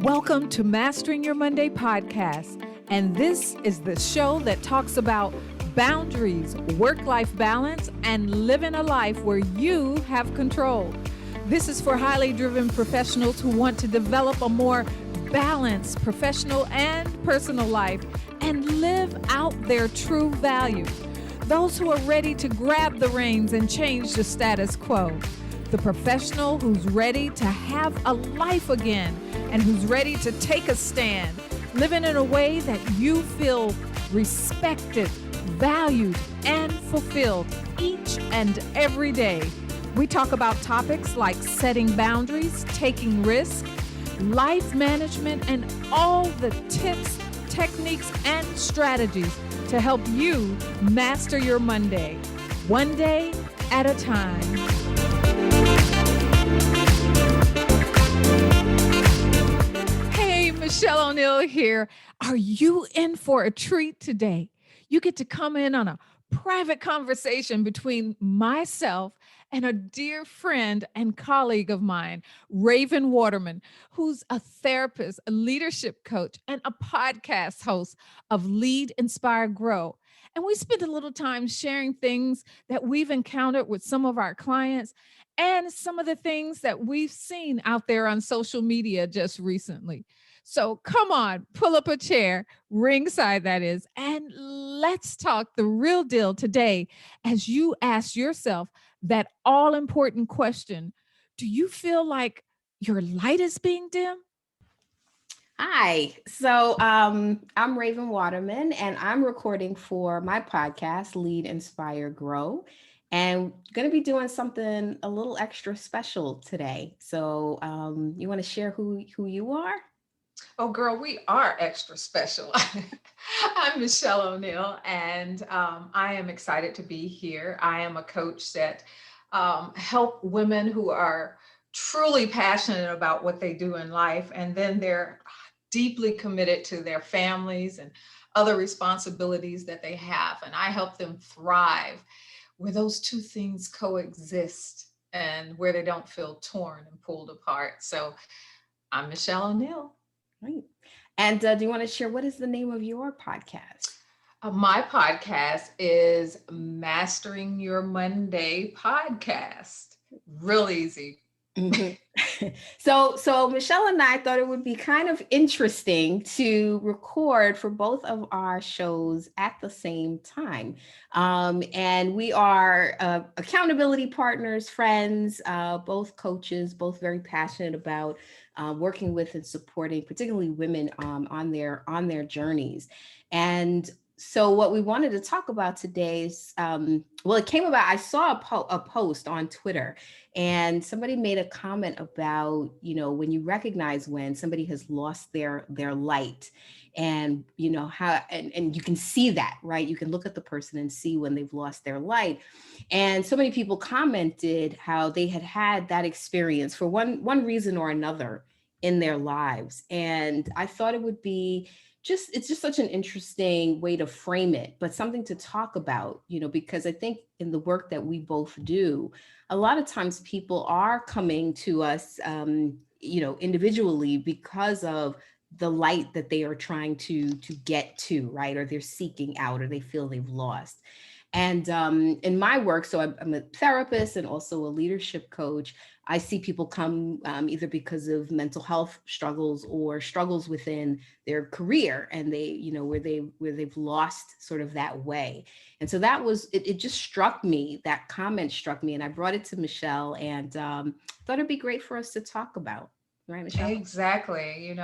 Welcome to Mastering Your Monday podcast, and this is the show that talks about boundaries, work-life balance, and living a life where you have control. This is for highly driven professionals who want to develop a more balanced professional and personal life and live out their true values. Those who are ready to grab the reins and change the status quo. The professional who's ready to have a life again and who's ready to take a stand, living in a way that you feel respected, valued, and fulfilled each and every day. We talk about topics like setting boundaries, taking risks, life management, and all the tips, techniques, and strategies to help you master your Monday, one day at a time. Michelle O'Neill here. Are you in for a treat today? You get to come in on a private conversation between myself and a dear friend and colleague of mine, Raven Waterman, who's a therapist, a leadership coach, and a podcast host of Lead, Inspire, Grow. And we spend a little time sharing things that we've encountered with some of our clients and some of the things that we've seen out there on social media just recently. So come on, pull up a chair, ringside that is, and let's talk the real deal today as you ask yourself that all-important question. Do you feel like your light is being dim? Hi. So I'm Raven Waterman, and I'm recording for my podcast, Lead, Inspire, Grow, and going to be doing something a little extra special today. So you want to share who you are? Oh, girl, we are extra special. I'm Michelle O'Neill, and I am excited to be here. I am a coach that help women who are truly passionate about what they do in life, and then they're deeply committed to their families and other responsibilities that they have. And I help them thrive where those two things coexist and where they don't feel torn and pulled apart. So I'm Michelle O'Neill. Right. And do you want to share what is the name of your podcast? My podcast is Mastering Your Monday Podcast. Real easy. Mm-hmm. So Michelle and I thought it would be kind of interesting to record for both of our shows at the same time. And we are accountability partners, friends, both coaches, both very passionate about working with and supporting particularly women on their journeys. And so what we wanted to talk about today is, it came about, I saw a post on Twitter, and somebody made a comment about, when you recognize when somebody has lost their light, and how, and you can see that, right? You can look at the person and see when they've lost their light. And so many people commented how they had that experience for one reason or another in their lives. And I thought it would be it's just such an interesting way to frame it, but something to talk about, because I think in the work that we both do, a lot of times people are coming to us, individually because of the light that they are trying to get to, right? Or they're seeking out, or they feel they've lost. And in my work, so I'm a therapist and also a leadership coach. I see people come either because of mental health struggles or struggles within their career, and they, where they've lost sort of that way. And so that was it. Just struck me. That comment struck me, and I brought it to Michelle, and thought it'd be great for us to talk about. Right, Michelle? Exactly.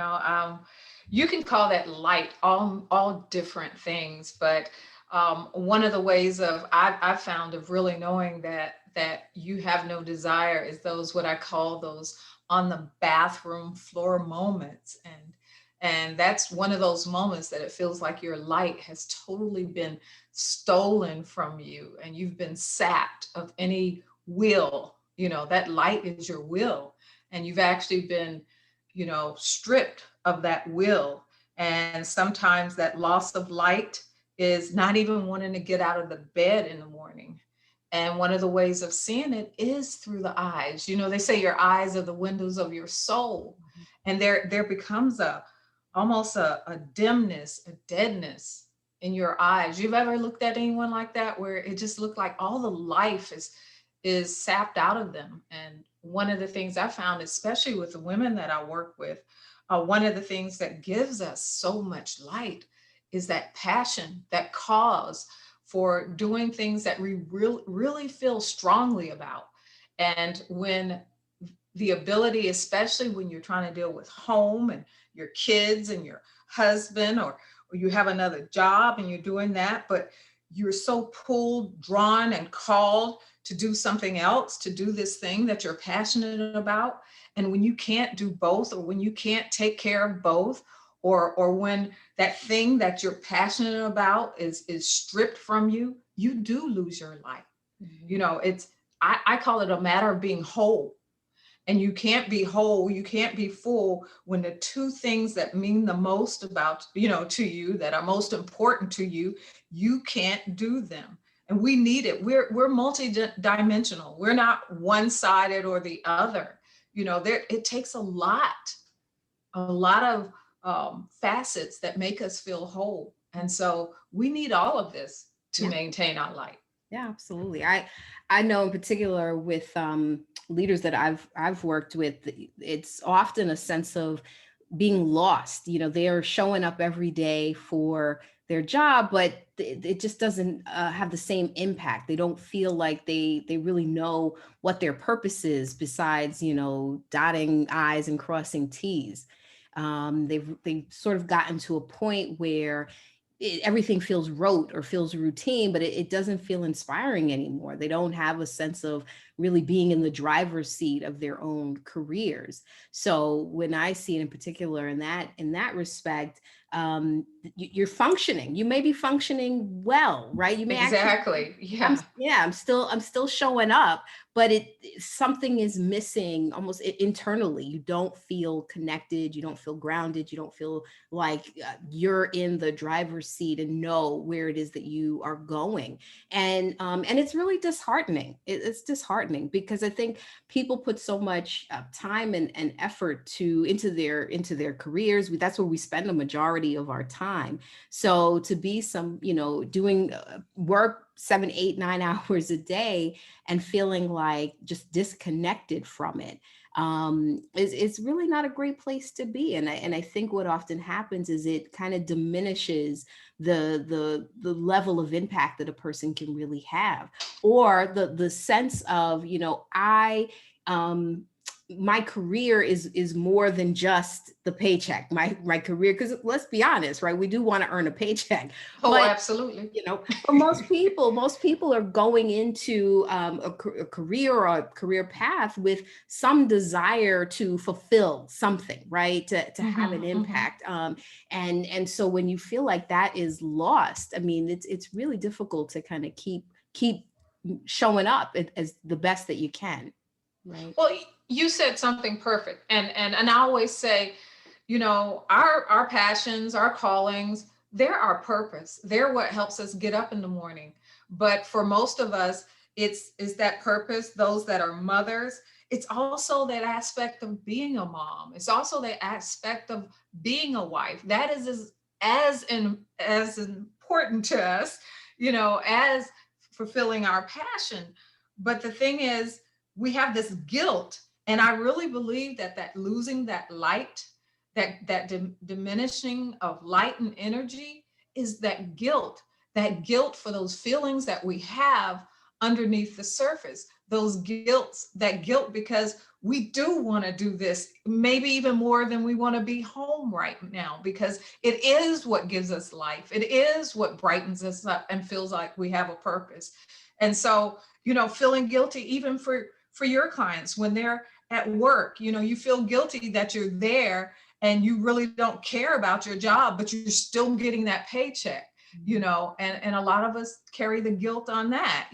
You can call that light all different things, but one of the ways I've found of really knowing that you have no desire is those, what I call those on the bathroom floor moments. And that's one of those moments that it feels like your light has totally been stolen from you and you've been sapped of any will. That light is your will, and you've actually been, stripped of that will. And sometimes that loss of light is not even wanting to get out of the bed in the morning. And one of the ways of seeing it is through the eyes. They say your eyes are the windows of your soul. And there becomes almost a dimness, a deadness in your eyes. You've ever looked at anyone like that, where it just looked like all the life is sapped out of them? And one of the things I found, especially with the women that I work with, one of the things that gives us so much light is that passion, that cause for doing things that we really feel strongly about. And when the ability, especially when you're trying to deal with home and your kids and your husband, or you have another job and you're doing that, but you're so pulled, drawn, and called to do something else, to do this thing that you're passionate about. And when you can't do both, or when you can't take care of both, or when that thing that you're passionate about is stripped from you, you do lose your life. Mhm. You know, I call it a matter of being whole. And you can't be whole, you can't be full when the two things that mean the most about, to you, that are most important to you, you can't do them. And we need it. We're multi-dimensional. We're not one-sided or the other. It takes a lot of facets that make us feel whole. And so we need all of this to Yeah. maintain our life. Yeah, absolutely. I know in particular with leaders that I've worked with, it's often a sense of being lost. They're showing up every day for their job, but it just doesn't have the same impact. They don't feel like they really know what their purpose is, besides dotting I's and crossing T's. They've sort of gotten to a point where everything feels rote or feels routine, but it doesn't feel inspiring anymore. They don't have a sense of really being in the driver's seat of their own careers. So when I see it in particular in that respect, you're functioning. You may be functioning well, right? You may actually. Exactly. Yeah. I'm still showing up, but something is missing almost internally. You don't feel connected. You don't feel grounded. You don't feel like you're in the driver's seat and know where it is that you are going. And it's really disheartening. It's disheartening because I think people put so much time and effort into their careers. That's where we spend the majority of our time. So to be doing work 7, 8, 9 hours a day and feeling like just disconnected from it, it's really not a great place to be. And I think what often happens is it kind of diminishes the level of impact that a person can really have, or the sense of, my career is more than just the paycheck. My career, because let's be honest, right? We do want to earn a paycheck, Oh, but absolutely. for most people are going into a career or a career path with some desire to fulfill something, right? To have an Hmm. Hmm. impact. And so when you feel like that is lost, I mean, it's really difficult to kind of keep showing up as the best that you can, right? Well, you said something perfect, and I always say, our passions, our callings, they're our purpose. They're what helps us get up in the morning. But for most of us, it's that purpose. Those that are mothers, it's also that aspect of being a mom. It's also the aspect of being a wife. That is as important to us, as fulfilling our passion. But the thing is, we have this guilt, and I really believe that losing that light, that diminishing of light and energy, is that guilt for those feelings that we have underneath the surface, that guilt because we do want to do this, maybe even more than we want to be home right now, because it is what gives us life, it is what brightens us up and feels like we have a purpose. And so, feeling guilty even for your clients when they're at work, you feel guilty that you're there and you really don't care about your job, but you're still getting that paycheck, and a lot of us carry the guilt on that,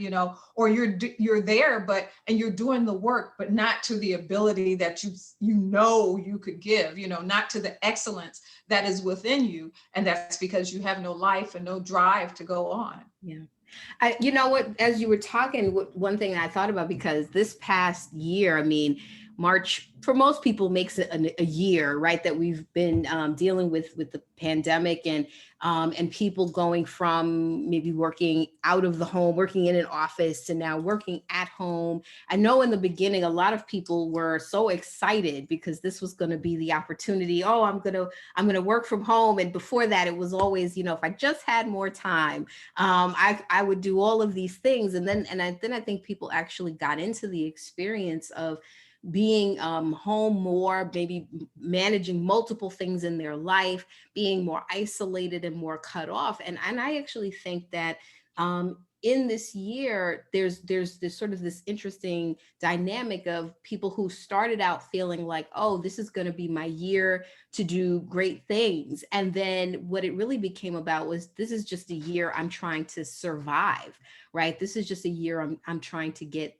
or you're there, and you're doing the work, but not to the ability that you could give, not to the excellence that is within you. And that's because you have no life and no drive to go on. Yeah. You know what, as you were talking, one thing I thought about, because this past year, I mean, March for most people makes it a year, right? That we've been dealing with the pandemic, and people going from maybe working out of the home, working in an office, to now working at home. I know in the beginning, a lot of people were so excited because this was going to be the opportunity. Oh, I'm gonna work from home. And before that, it was always, if I just had more time, I would do all of these things. And then I think people actually got into the experience of being home more, maybe managing multiple things in their life, being more isolated and more cut off. And I actually think that in this year, there's sort of this interesting dynamic of people who started out feeling like, oh, this is going to be my year to do great things. And then what it really became about was, this is just a year I'm trying to survive, right? This is just a year I'm trying to get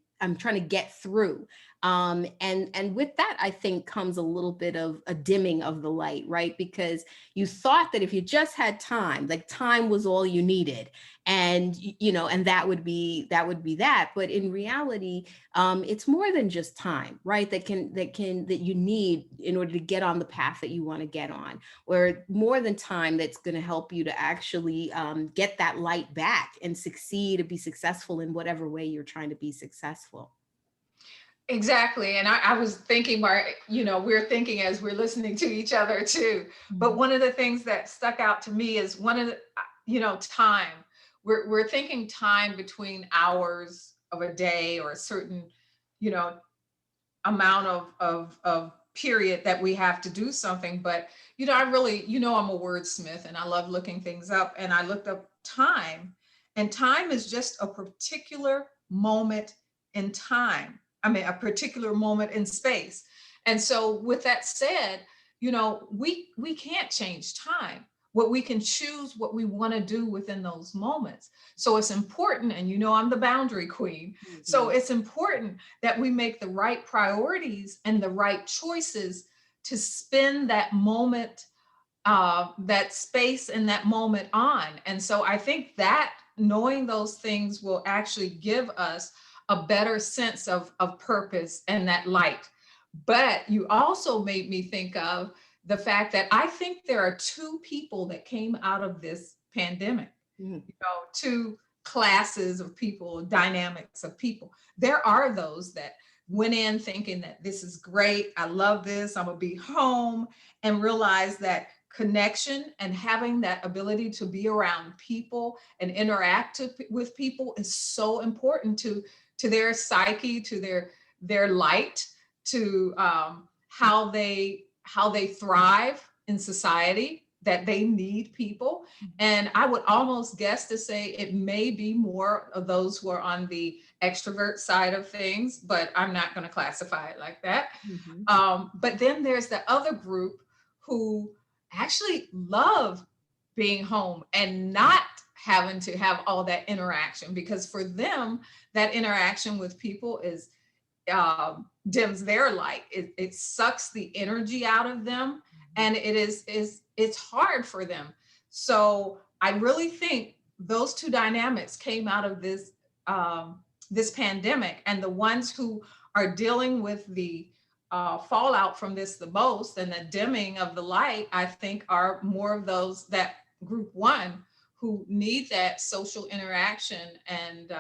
through. And with that, I think comes a little bit of a dimming of the light, right? Because you thought that if you just had time, like time was all you needed, and and that would be that. But in reality, it's more than just time, right? That you need in order to get on the path that you want to get on, or more than time that's going to help you to actually get that light back and succeed and be successful in whatever way you're trying to be successful. Exactly. And I was thinking, we're thinking as we're listening to each other too. But one of the things that stuck out to me is one of the, time. We're thinking time between hours of a day, or a certain, amount of period that we have to do something. But, I really, I'm a wordsmith and I love looking things up. And I looked up time, and time is just a particular moment in time. I mean, a particular moment in space. And so with that said, we can't change time. What we can choose what we want to do within those moments. So it's important, and I'm the boundary queen. Mm-hmm. So it's important that we make the right priorities and the right choices to spend that moment, that space and that moment on. And so I think that knowing those things will actually give us a better sense of purpose and that light. But you also made me think of the fact that I think there are two people that came out of this pandemic, two classes of people, dynamics of people. There are those that went in thinking that this is great, I love this, I'm gonna be home, and realize that connection and having that ability to be around people and interact with people is so important to their psyche, to their light, to how they thrive in society, that they need people. And I would almost guess to say it may be more of those who are on the extrovert side of things, but I'm not going to classify it like that. Mm-hmm. But then there's the other group who actually love being home and not having to have all that interaction, because for them, that interaction with people is dims their light. It sucks the energy out of them, and it's hard for them. So I really think those two dynamics came out of this this pandemic, and the ones who are dealing with the fallout from this the most, and the dimming of the light, I think are more of those, that group one, who need that social interaction and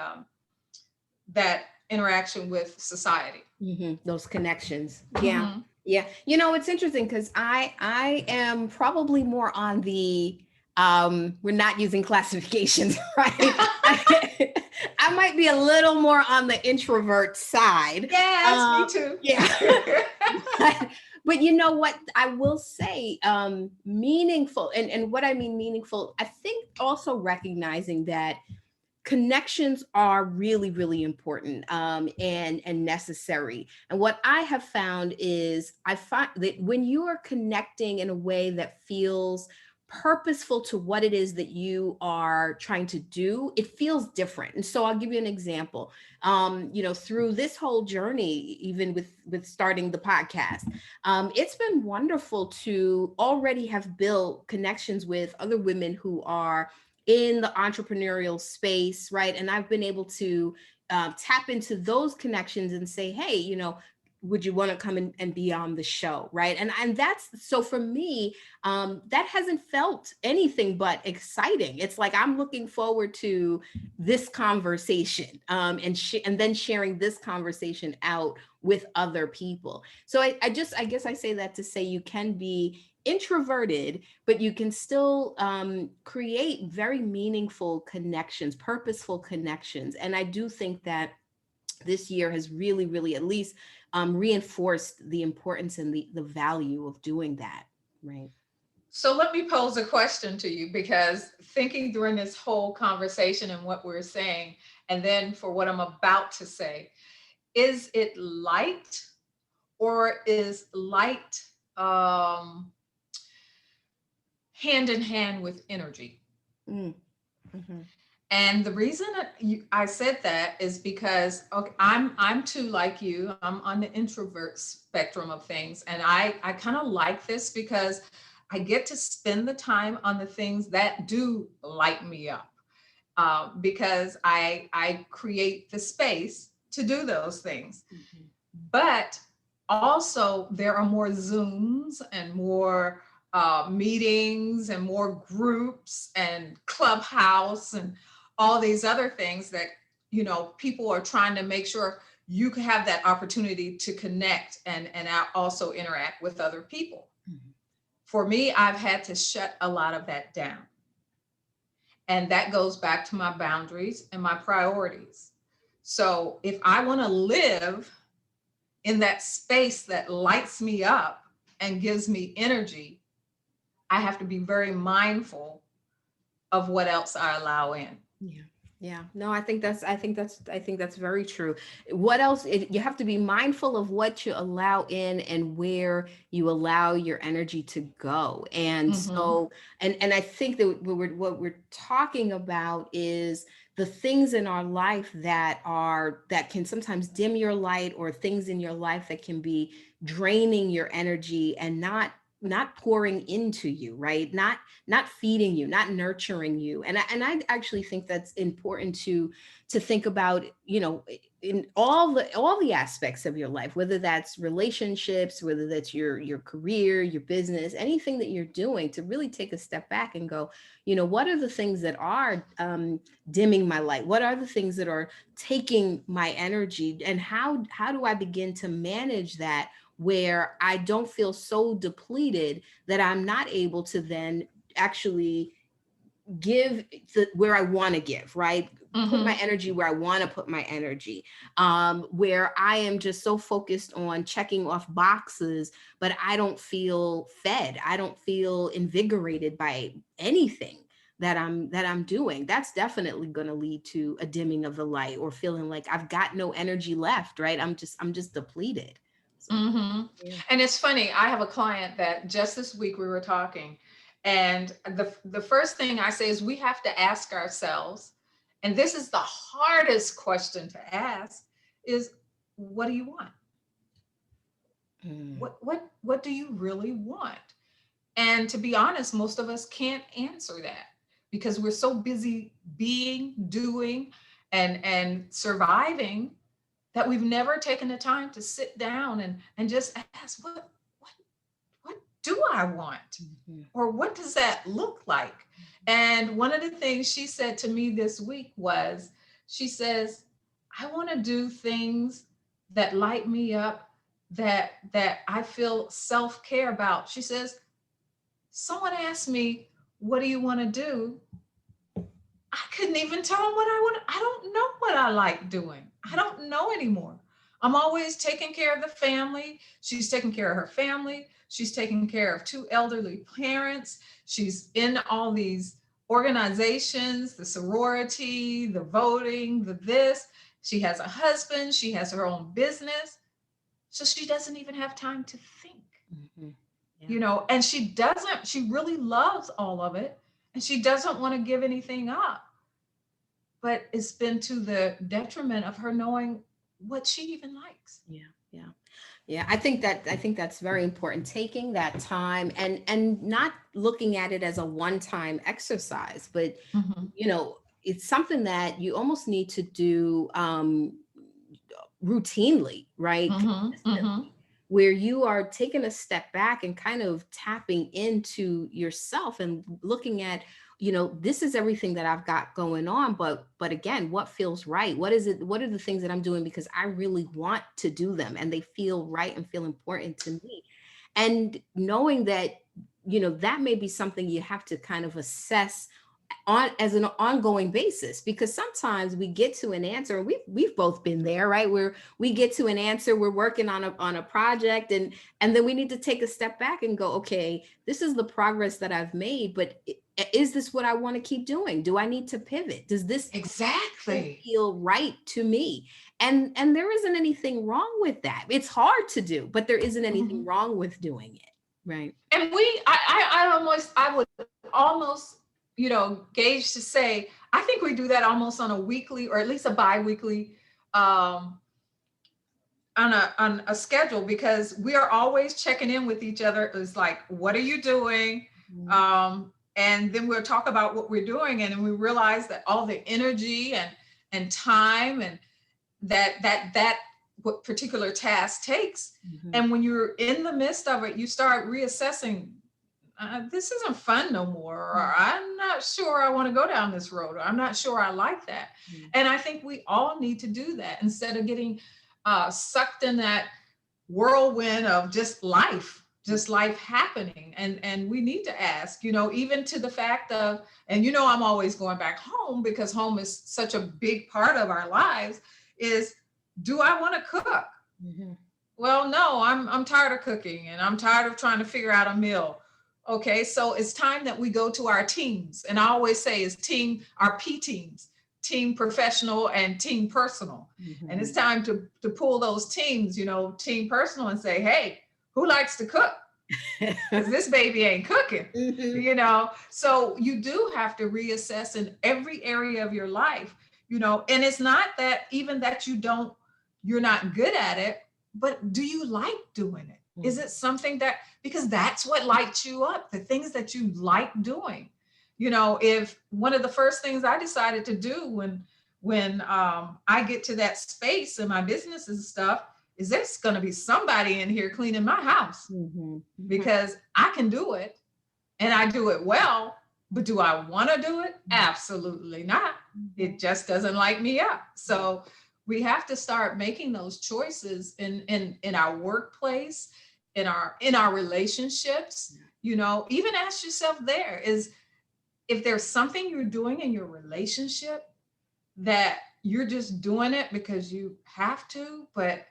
that interaction with society. Mm-hmm. Those connections. Yeah. Mm-hmm. Yeah. It's interesting because I am probably more on the, we're not using classifications, right? I might be a little more on the introvert side. Yes, me too. Yeah. But you know what, I will say, meaningful, and what I mean meaningful, I think also recognizing that connections are really, really important, and necessary. And what I have found is, I find that when you are connecting in a way that feels purposeful to what it is that you are trying to do, it feels different. And so I'll give you an example. Through this whole journey, even with starting the podcast, it's been wonderful to already have built connections with other women who are in the entrepreneurial space, right? And I've been able to tap into those connections and say, hey, would you want to come and be on the show, right? And that's, so for me, that hasn't felt anything but exciting. It's like I'm looking forward to this conversation, and then sharing this conversation out with other people. So I guess I say that to say you can be introverted, but you can still create very meaningful connections, purposeful connections. And I do think that this year has really, really at least reinforced the importance and the value of doing that, right? So let me pose a question to you, because thinking during this whole conversation and what we're saying, and then for what I'm about to say, is it light, or is light hand in hand with energy? Mm-hmm. And the reason that I said that is because, okay, I'm too like you. I'm on the introvert spectrum of things, and I kind of like this because I get to spend the time on the things that do light me up, because I create the space to do those things. Mm-hmm. But also, there are more Zooms and more meetings and more groups and Clubhouse and all these other things that, people are trying to make sure you can have that opportunity to connect and also interact with other people. Mm-hmm. For me, I've had to shut a lot of that down. And that goes back to my boundaries and my priorities. So if I want to live in that space that lights me up and gives me energy, I have to be very mindful of what else I allow in. Yeah. Yeah. No, I think that's very true. What else? You have to be mindful of what you allow in and where you allow your energy to go. And so, and I think that what we're talking about is the things in our life that can sometimes dim your light, or things in your life that can be draining your energy and not pouring into you, right? Not feeding you, not nurturing you. And I actually think that's important to think about, in all the aspects of your life, whether that's relationships, whether that's your career, your business, anything that you're doing, to really take a step back and go, what are the things that are dimming my light? What are the things that are taking my energy? And how do I begin to manage that, where I don't feel so depleted that I'm not able to then actually give where I want to give, right? Put my energy where I want to put my energy, where I am just so focused on checking off boxes, but I don't feel fed. I don't feel invigorated by anything that I'm doing. That's definitely going to lead to a dimming of the light, or feeling like I've got no energy left, right? I'm just depleted. So, yeah. And it's funny, I have a client that just this week we were talking, and the first thing I say is we have to ask ourselves, and this is the hardest question to ask, is what do you want? What do you really want? And to be honest, most of us can't answer that because we're so busy being, doing, and surviving, that we've never taken the time to sit down and just ask, what do I want? Or what does that look like? And one of the things she said to me this week was, she says, I want to do things that light me up, that I feel self-care about. She says, someone asked me, what do you want to do? I couldn't even tell them what I want. I don't know what I like doing. I don't know anymore. I'm always taking care of the family. She's taking care of her family. She's taking care of 2 elderly parents. She's in all these organizations, the sorority, the voting, the this. She has a husband. She has her own business. So she doesn't even have time to think, and she really loves all of it. And she doesn't want to give anything up. But it's been to the detriment of her knowing what she even likes. Yeah. I think that's very important. Taking that time and not looking at it as a one-time exercise, but it's something that you almost need to do routinely, right? where you are taking a step back and kind of tapping into yourself and looking at, this is everything that I've got going on, but again, what feels right? What is it? What are the things that I'm doing because I really want to do them and they feel right and feel important to me? And knowing that, that may be something you have to kind of assess on as an ongoing basis, because sometimes we get to an answer, and we've both been there, right, where we get to an answer, we're working on a project, and then we need to take a step back and go, okay, this is the progress that I've made, but is this what I want to keep doing? Do I need to pivot? Does this Exactly feel right to me? And there isn't anything wrong with that. It's hard to do, but there isn't anything wrong with doing it, right? And I would almost, gauge to say, I think we do that almost on a weekly or at least a bi-weekly, on a schedule, because we are always checking in with each other. It's like, what are you doing? And then we'll talk about what we're doing. And then we realize that all the energy and time and that what particular task takes. And when you're in the midst of it, you start reassessing, this isn't fun no more, or I'm not sure I want to go down this road, or I'm not sure I like that. And I think we all need to do that instead of getting sucked in that whirlwind of just life happening. And we need to ask, even to the fact of, and I'm always going back home because home is such a big part of our lives, is, do I want to cook? Well, no, I'm tired of cooking, and I'm tired of trying to figure out a meal. Okay, so it's time that we go to our teams. And I always say is our P teams, team professional and team personal. And it's time to pull those teams, team personal, and say, hey, who likes to cook? Because this baby ain't cooking, So you do have to reassess in every area of your life, and it's not that even that you're not good at it, but do you like doing it? Is it something that, because that's what lights you up, the things that you like doing. If one of the first things I decided to do when I get to that space in my business and stuff, is there's going to be somebody in here cleaning my house, because I can do it and I do it well, but do I want to do it? Absolutely not. It just doesn't light me up. So we have to start making those choices in our workplace, in our relationships. Even ask yourself, there is, if there's something you're doing in your relationship that you're just doing it because you have to, but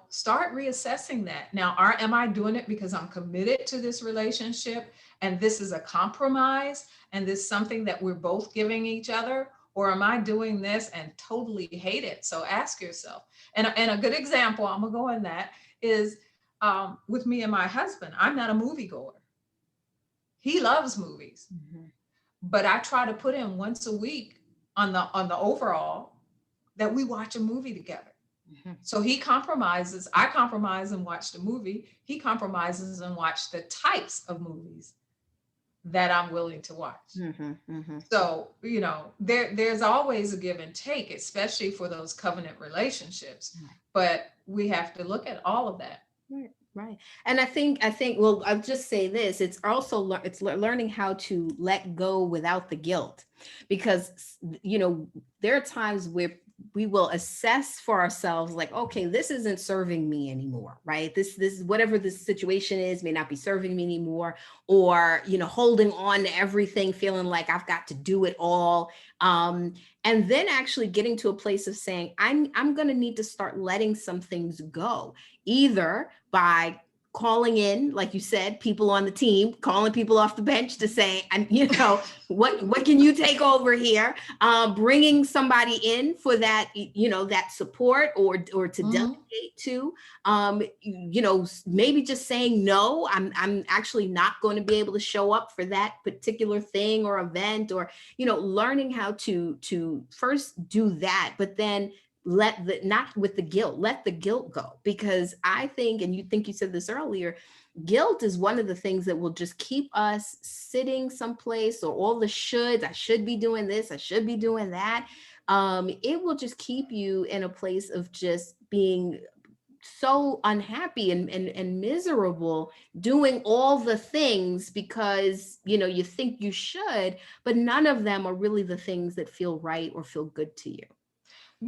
start reassessing that. Now, am I doing it because I'm committed to this relationship and this is a compromise and this is something that we're both giving each other? Or am I doing this and totally hate it? So ask yourself. And a good example, I'm gonna go in that, is with me and my husband. I'm not a moviegoer. He loves movies, but I try to put in once a week on the overall that we watch a movie together. So he compromises, I compromise and watch the movie. He compromises and watch the types of movies that I'm willing to watch. So, there's always a give and take, especially for those covenant relationships, but we have to look at all of that. Right. And I think, well, I'll just say this, it's also, learning how to let go without the guilt, because, there are times where we will assess for ourselves, like, okay, this isn't serving me anymore, right? This whatever this situation is may not be serving me anymore, or, holding on to everything, feeling like I've got to do it all. And then actually getting to a place of saying, I'm going to need to start letting some things go, either by calling in, like you said, people on the team, calling people off the bench to say, what can you take over here? Bringing somebody in for that, that support or to delegate to, maybe just saying, no, I'm actually not going to be able to show up for that particular thing or event, or, learning how to first do that, but then not with the guilt, let the guilt go. Because I think, and you said this earlier, guilt is one of the things that will just keep us sitting someplace, or all the shoulds, I should be doing this, I should be doing that. It will just keep you in a place of just being so unhappy and miserable doing all the things because, you think you should, but none of them are really the things that feel right or feel good to you.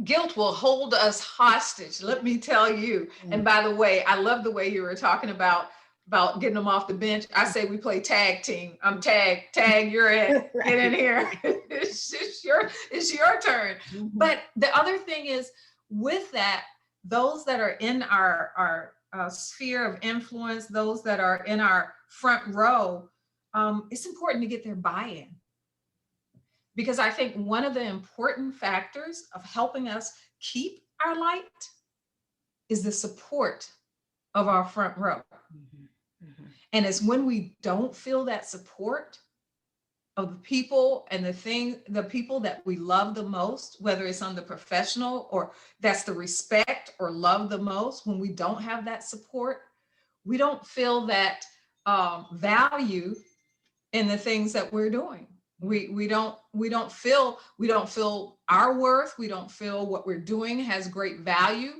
Guilt will hold us hostage, let me tell you. And by the way, I love the way you were talking about getting them off the bench. I say we play tag team. I'm tag, you're it. Right. Get in here. It's your turn. But the other thing is, with that, those that are in our sphere of influence, those that are in our front row, it's important to get their buy-in. Because I think one of the important factors of helping us keep our light is the support of our front row. And it's when we don't feel that support of the people and the people that we love the most, whether it's on the professional or that's the respect or love the most, when we don't have that support, we don't feel that value in the things that we're doing. We don't feel our worth. We don't feel what we're doing has great value,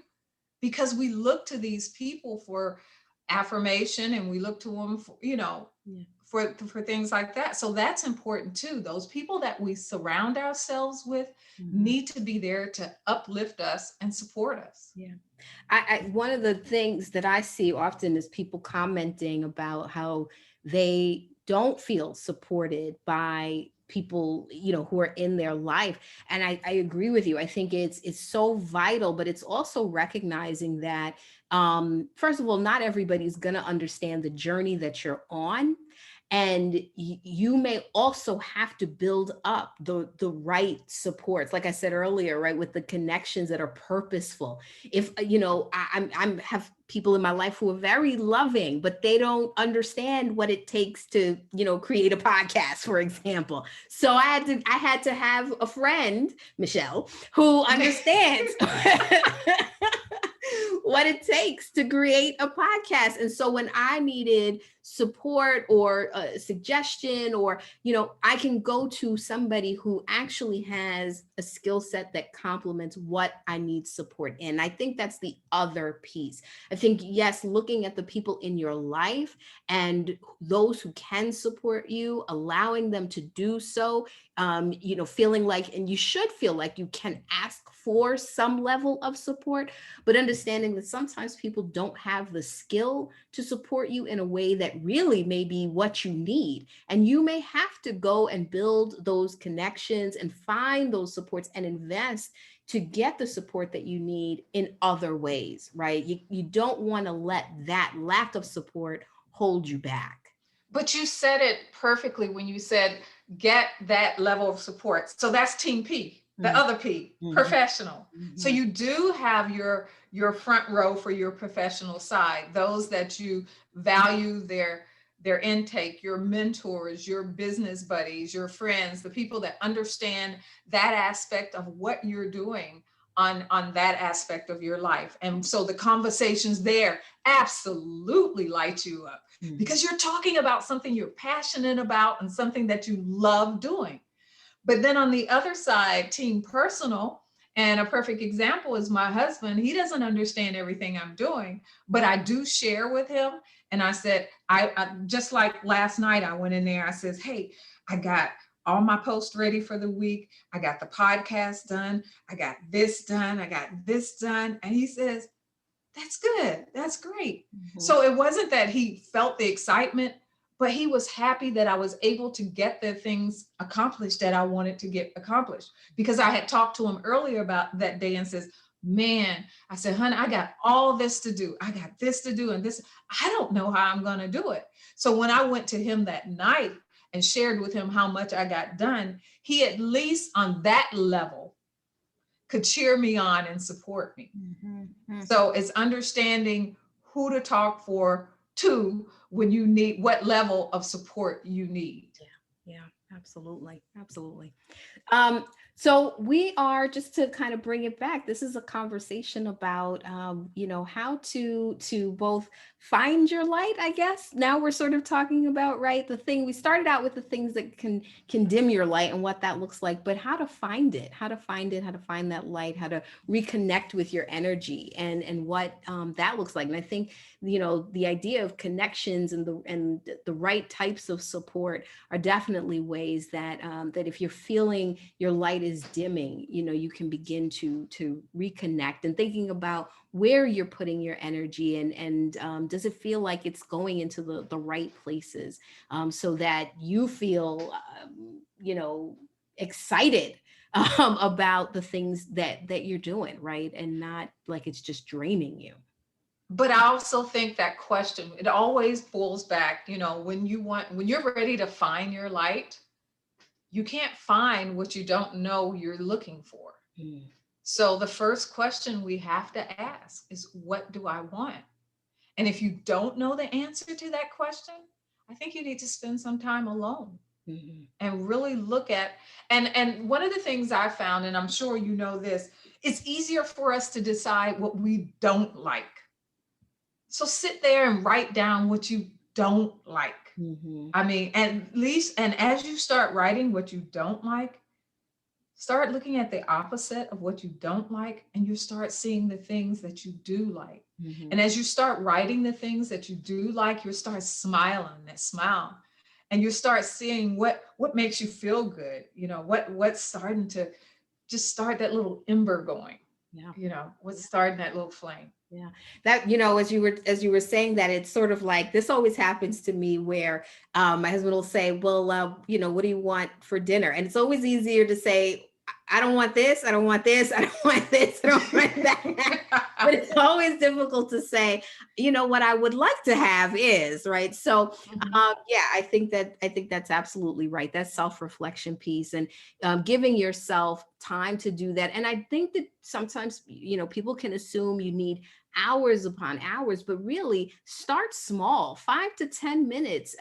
because we look to these people for affirmation, and we look to them for, for things like that. So that's important too. Those people that we surround ourselves with need to be there to uplift us and support us. Yeah. I one of the things that I see often is people commenting about how they don't feel supported by people, who are in their life. And I agree with you. I think it's so vital, but it's also recognizing that, first of all, not everybody's going to understand the journey that you're on. And you may also have to build up the right supports, like I said earlier, right, with the connections that are purposeful. If I have people in my life who are very loving, but they don't understand what it takes to create a podcast, for example. So I had to have a friend, Michelle, who understands what it takes to create a podcast. And so when I needed support or a suggestion, or, I can go to somebody who actually has a skill set that complements what I need support in. I think that's the other piece. I think, yes, looking at the people in your life and those who can support you, allowing them to do so, feeling like, and you should feel like you can ask for some level of support, but understanding that sometimes people don't have the skill to support you in a way that really may be what you need. And you may have to go and build those connections and find those supports and invest to get the support that you need in other ways, right? You don't want to let that lack of support hold you back. But you said it perfectly when you said, get that level of support. So that's team P. The other P, professional. So you do have your front row for your professional side, those that you value their intake, your mentors, your business buddies, your friends, the people that understand that aspect of what you're doing on that aspect of your life. And so the conversations there absolutely light you up because you're talking about something you're passionate about and something that you love doing. But then on the other side, team personal, and a perfect example is my husband. He doesn't understand everything I'm doing, but I do share with him. And I said, I just like last night, I went in there, I says, hey, I got all my posts ready for the week. I got the podcast done. I got this done. I got this done. And he says, that's good. That's great. So it wasn't that he felt the excitement, but he was happy that I was able to get the things accomplished that I wanted to get accomplished, because I had talked to him earlier about that day and says, man, I said, honey, I got all this to do. I got this to do and this. I don't know how I'm going to do it. So when I went to him that night and shared with him how much I got done, he at least on that level could cheer me on and support me. So it's understanding who to talk to when you need, what level of support you need. Yeah, absolutely. So we are, just to kind of bring it back, this is a conversation about, how to both find your light, I guess. Now we're sort of talking about, right, the thing we started out with, the things that can dim your light and what that looks like, but how to find it, how to find it, how to find that light, how to reconnect with your energy, and what that looks like. And I think, the idea of connections and the right types of support are definitely ways that that if you're feeling your light is dimming, you can begin to reconnect, and thinking about where you're putting your energy, and does it feel like it's going into the right places, so that you feel excited about the things that you're doing, right, and not like it's just draining you. But I also think that question, it always boils back, when you're ready to find your light, you can't find what you don't know you're looking for. Mm. So the first question we have to ask is, what do I want? And if you don't know the answer to that question, I think you need to spend some time alone Mhm. and really look at, and one of the things I found, and I'm sure you know this, it's easier for us to decide what we don't like. So sit there and write down what you don't like. Mhm. I mean, at least, and as you start writing what you don't like, start looking at the opposite of what you don't like, and you start seeing the things that you do like. Mhm. And as you start writing the things that you do like, you start smiling that smile, and you start seeing what makes you feel good. What's starting to just start that little ember going. Yeah. What's starting that little flame. Yeah. That, as you were saying that, it's sort of like, this always happens to me where my husband will say, well, what do you want for dinner? And it's always easier to say, I don't want this, I don't want this, I don't want this, I don't want that. But it's always difficult to say, what I would like to have is, right. So Mhm. yeah, I think that's absolutely right. That self-reflection piece, and giving yourself time to do that. And I think that sometimes, people can assume you need hours upon hours, but really start small, 5 to 10 minutes,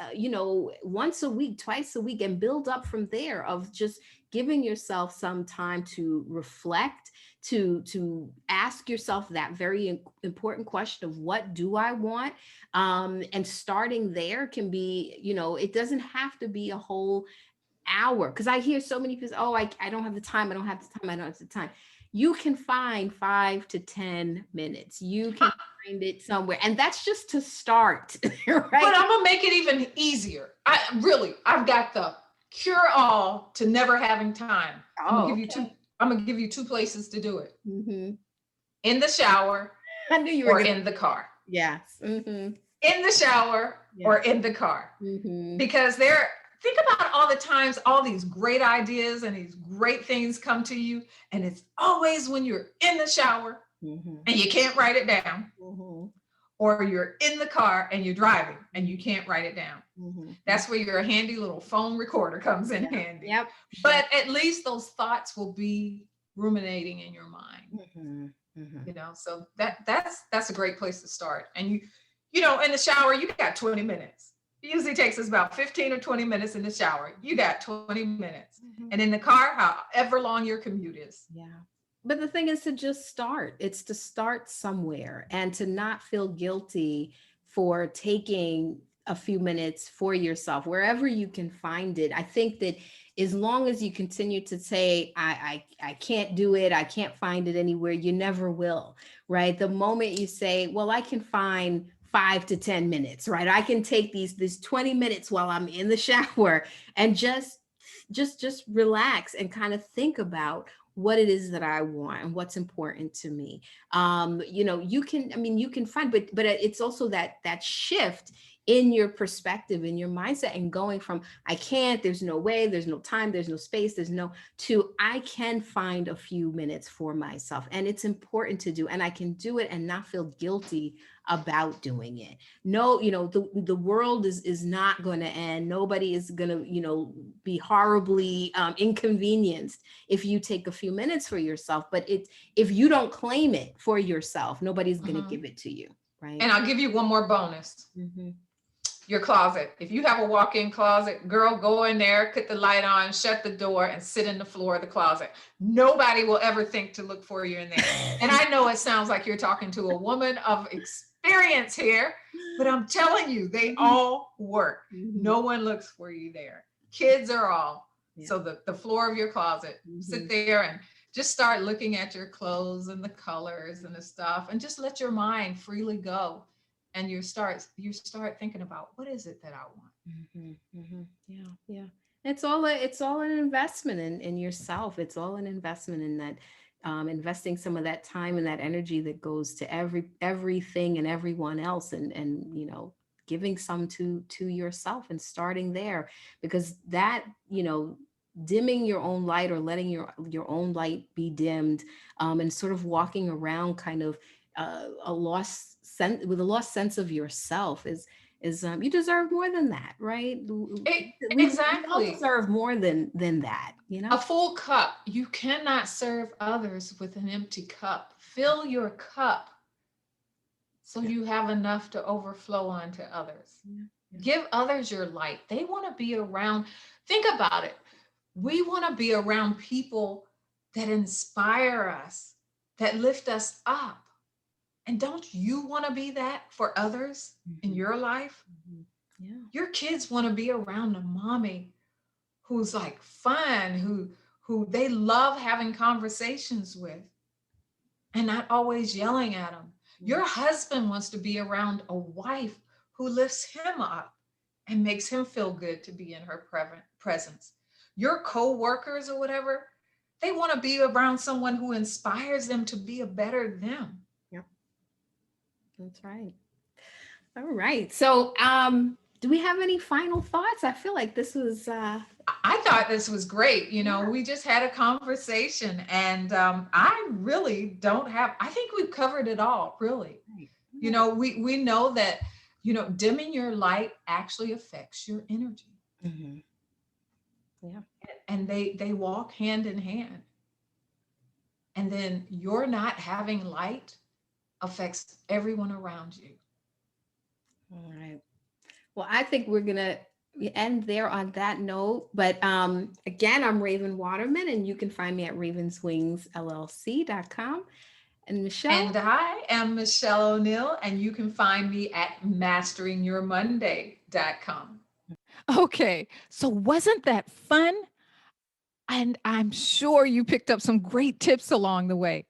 once a week, twice a week, and build up from there, of just giving yourself some time to reflect, to ask yourself that very important question of, what do I want? And starting there can be, it doesn't have to be a whole hour, because I hear so many people, oh, I don't have the time, I don't have the time, I don't have the time. You can find 5 to 10 minutes, you can find it somewhere, and that's just to start. But Right. I'm gonna make it even easier. I've got the cure all to never having time. I'm gonna Oh, give you two. okay. I'm gonna give you two places to do it: Hmm. in the shower I knew you were or gonna. in the car. Yes. Hmm. In the shower Yeah. or in the car. Hmm. Because think about all the times all these great ideas and these great things come to you, and it's always when you're in the shower Hmm. and you can't write it down, Hmm. or you're in the car and you're driving and you can't write it down. Hmm. That's where your handy little phone recorder comes in Yeah. handy. Yep. Sure. But at least those thoughts will be ruminating in your mind. Hmm. Hmm. So that's a great place to start. And in the shower, you got 20 minutes. It usually takes us about 15 or 20 minutes in the shower. You got 20 minutes. Hmm. And in the car, however long your commute is. Yeah. But the thing is to just start. It's to start somewhere, and to not feel guilty for taking a few minutes for yourself, wherever you can find it. I think that as long as you continue to say, I can't do it, I can't find it anywhere, you never will, right? The moment you say, well, I can find 5 to 10 minutes, right? I can take these 20 minutes while I'm in the shower, and just relax and kind of think about what it is that I want and what's important to me. You can find, but it's also that shift in your perspective, in your mindset, and going from, I can't, there's no way, there's no time, there's no space, to I can find a few minutes for myself. And it's important to do, and I can do it and not feel guilty about doing it. No, the world is not going to end. Nobody is going to, be horribly inconvenienced if you take a few minutes for yourself. But if you don't claim it for yourself, nobody's going to Mhm. give it to you, right? And I'll give you one more bonus. Mm-hmm. your closet. If you have a walk-in closet, girl, go in there, put the light on, shut the door, and sit in the floor of the closet. Nobody will ever think to look for you in there. And I know it sounds like you're talking to a woman of experience here, but I'm telling you, they all work. No one looks for you there. Kids are all. Yeah. So the floor of your closet, sit there and just start looking at your clothes and the colors and the stuff, and just let your mind freely go. And you start thinking about, what is it that I want? Yeah. It's all an investment in yourself. It's all an investment in that, investing some of that time and that energy that goes to everything and everyone else, and giving some to yourself and starting there, because that, dimming your own light, or letting your own light be dimmed, and sort of walking around kind of with a lost sense of yourself is you deserve more than that, right? Exactly. We deserve more than that, A full cup. You cannot serve others with an empty cup. Fill your cup so you have enough to overflow onto others. Give others your light. They want to be around. Think about it. We want to be around people that inspire us, that lift us up. And don't you want to be that for others in your life? Yeah. Your kids want to be around a mommy who's like fun, who they love having conversations with, and not always yelling at them. Your husband wants to be around a wife who lifts him up and makes him feel good to be in her presence. Your co-workers or whatever, they want to be around someone who inspires them to be a better them. That's right. All right. So, do we have any final thoughts? I feel like this was. I thought this was great. We just had a conversation, and I really don't have. I think we've covered it all. Really, right. We know that dimming your light actually affects your energy. Yeah, and they walk hand in hand. And then your not having light affects everyone around you. All right. Well, I think we're going to end there on that note. But again, I'm Raven Waterman, and you can find me at ravenswingsllc.com. And Michelle? And I am Michelle O'Neill, and you can find me at masteringyourmonday.com. Okay, so wasn't that fun? And I'm sure you picked up some great tips along the way.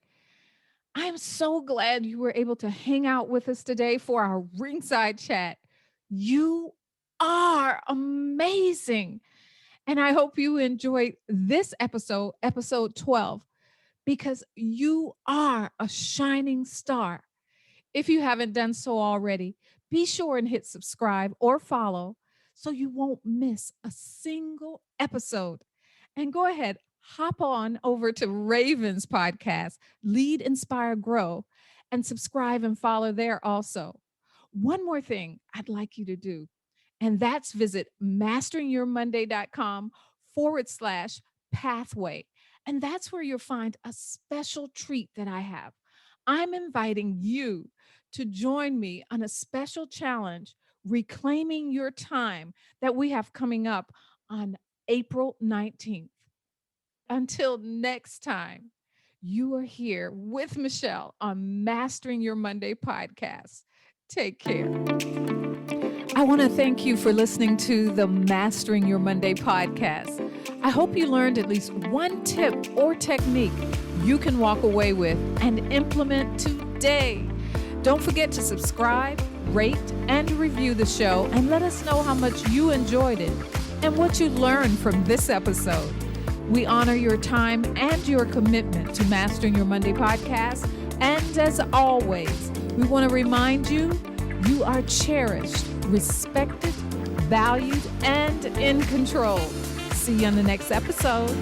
I'm so glad you were able to hang out with us today for our ringside chat. You are amazing. And I hope you enjoyed this episode, episode 12, because you are a shining star. If you haven't done so already, be sure and hit subscribe or follow so you won't miss a single episode. And go ahead, hop on over to Raven's podcast, Lead, Inspire, Grow, and subscribe and follow there also. One more thing I'd like you to do, and that's visit masteringyourmonday.com/pathway. And that's where you'll find a special treat that I have. I'm inviting you to join me on a special challenge, Reclaiming Your Time, that we have coming up on April 19th. Until next time, you are here with Michelle on Mastering Your Monday podcast. Take care. I want to thank you for listening to the Mastering Your Monday podcast. I hope you learned at least one tip or technique you can walk away with and implement today. Don't forget to subscribe, rate, and review the show, and let us know how much you enjoyed it and what you learned from this episode. We honor your time and your commitment to Mastering Your Monday podcast. And as always, we want to remind you, you are cherished, respected, valued, and in control. See you on the next episode.